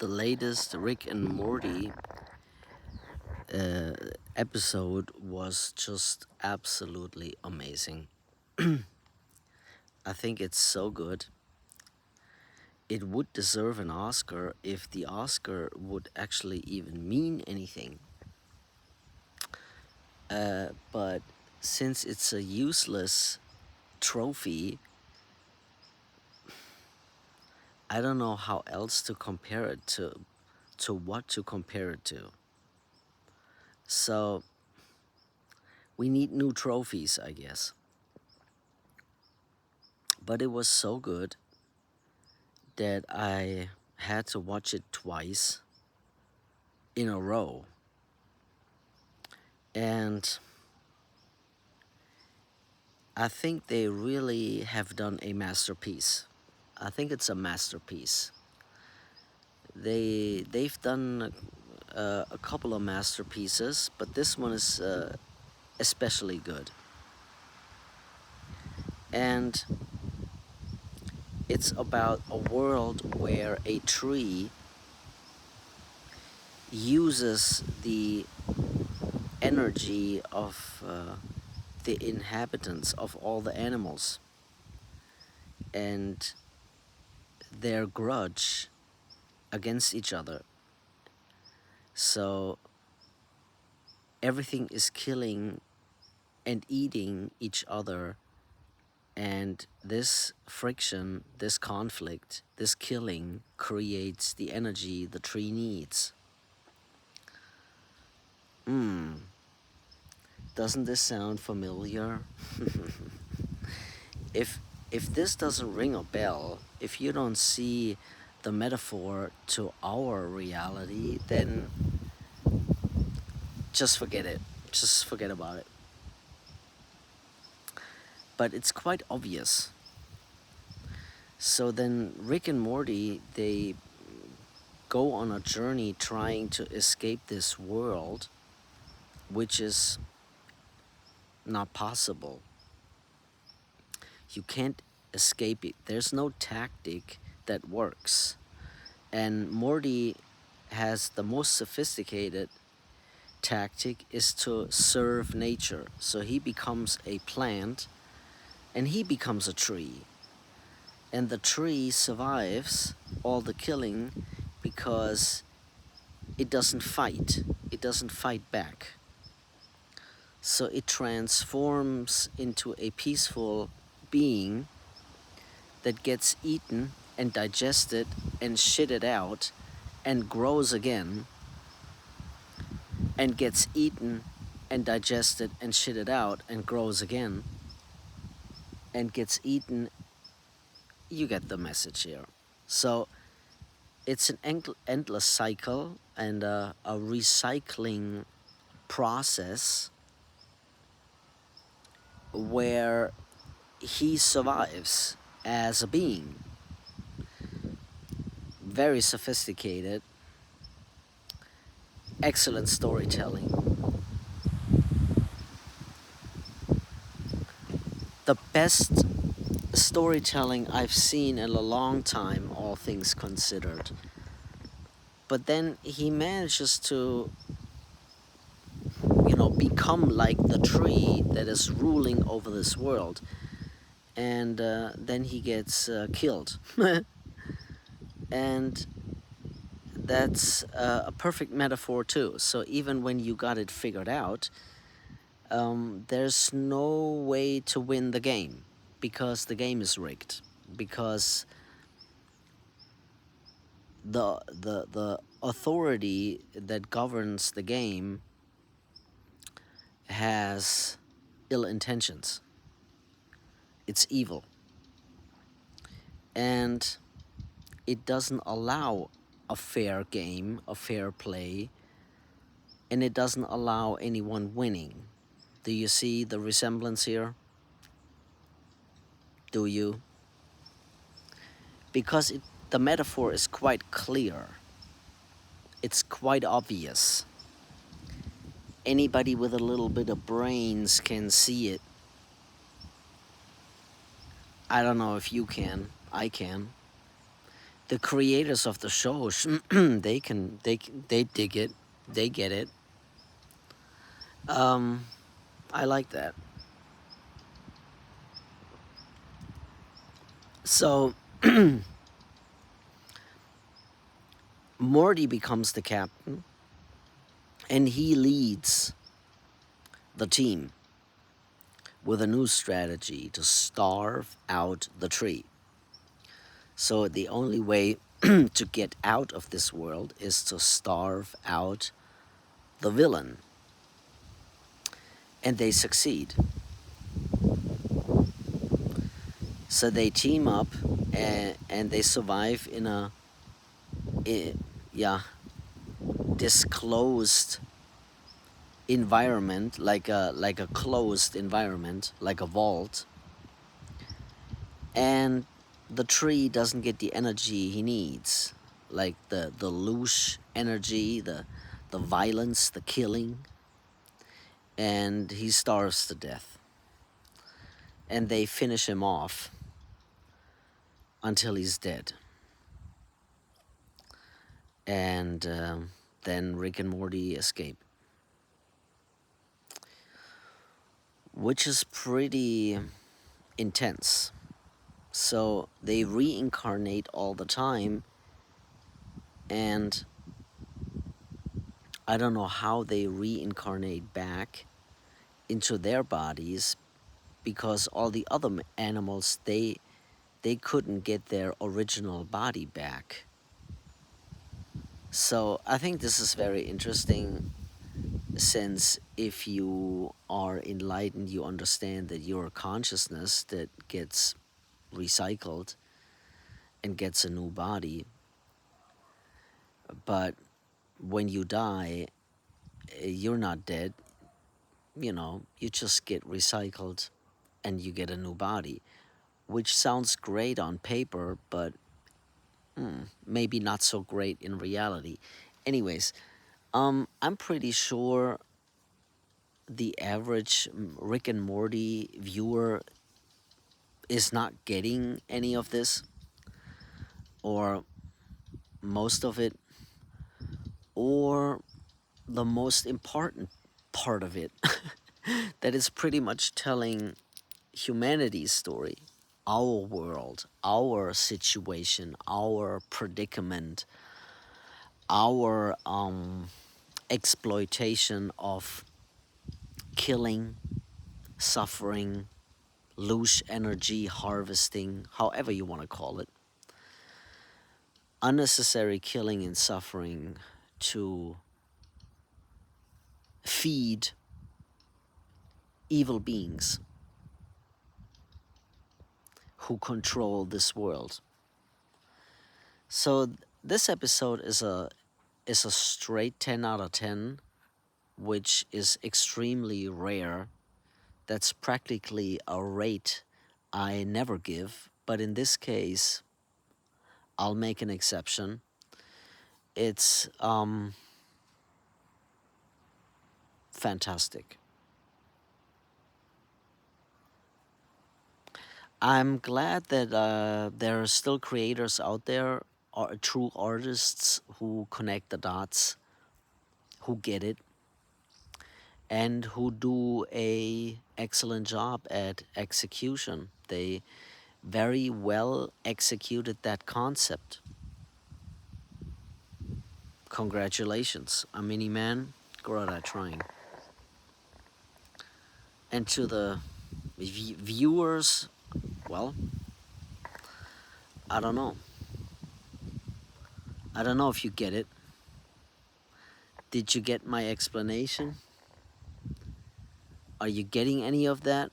the latest Rick and Morty uh, episode was just absolutely amazing. I think it's so good. It would deserve an Oscar if the Oscar would actually even mean anything. But since it's a useless trophy, I don't know how else to compare it to what to compare it to. So we need new trophies, I guess. But it was so good that I had to watch it twice in a row. And I think they really have done a masterpiece. I think it's a masterpiece. They've done a couple of masterpieces, but this one is especially good. And it's about a world where a tree uses the energy of the inhabitants of all the animals and their grudge against each other. So everything is killing and eating each other, and this friction, this conflict, this killing creates the energy the tree needs. Doesn't this sound familiar? if if this doesn't ring a bell, if you don't see the metaphor to our reality, then just forget it. Just forget about it. But it's quite obvious. So then Rick and Morty, they go on a journey trying to escape this world, which is not possible. You can't escape it. There's no tactic that works. And Morty has the most sophisticated tactic is to serve nature. So he becomes a plant and he becomes a tree. And the tree survives all the killing because it doesn't fight. It doesn't fight back. So it transforms into a peaceful being that gets eaten and digested and shitted out and grows again and gets eaten and digested and shitted out and grows again and gets eaten. You get the message here. So it's an endless cycle and a recycling process where he survives as a being. Very sophisticated, excellent storytelling. The best storytelling I've seen in a long time, all things considered. But then he manages to, become like the tree that is ruling over this world. And then he gets killed. And that's a perfect metaphor too. So even when you got it figured out, there's no way to win the game because the game is rigged. Because the authority that governs the game has ill intentions. It's evil. And it doesn't allow a fair game, a fair play, and it doesn't allow anyone winning. Do you see the resemblance here? Do you? Because the metaphor is quite clear. It's quite obvious. Anybody with a little bit of brains can see it. I don't know if you can. I can. the creators of the show, they dig it, they get it. Um, I like that. So Morty becomes the captain, and he leads the team with a new strategy to starve out the tree. So the only way to get out of this world is to starve out the villain, and they succeed. So they team up, and they survive in a yeah, disclosed environment, like a closed environment, like a vault, and the tree doesn't get the energy he needs, like the loose energy, the violence, the killing, and he starves to death. And they finish him off until he's dead. And then Rick and Morty escape, which is pretty intense. So they reincarnate all the time, and I don't know how they reincarnate back into their bodies, because all the other animals, they couldn't get their original body back. So I think this is very interesting, since if you are enlightened, you understand that you're a consciousness that gets recycled and gets a new body. But when you die, you're not dead. You know, you just get recycled and you get a new body, which sounds great on paper, but maybe not so great in reality. Anyways, I'm pretty sure the average Rick and Morty viewer is not getting any of this, or most of it, or the most important part of it, that is pretty much telling humanity's story, our world, our situation, our predicament, our exploitation of killing, suffering, loose energy harvesting, however you want to call it, unnecessary killing and suffering to feed evil beings who control this world. So this episode is a straight 10 out of 10, which is extremely rare. That's practically a rate I never give, but in this case, I'll make an exception. It's fantastic. I'm glad that there are still creators out there, or true artists who connect the dots, who get it, and who do a excellent job at execution. They very well executed that concept. Congratulations, a mini man. Great at trying. And to the viewers, well, I don't know. I don't know if you get it. Did you get my explanation? Are you getting any of that?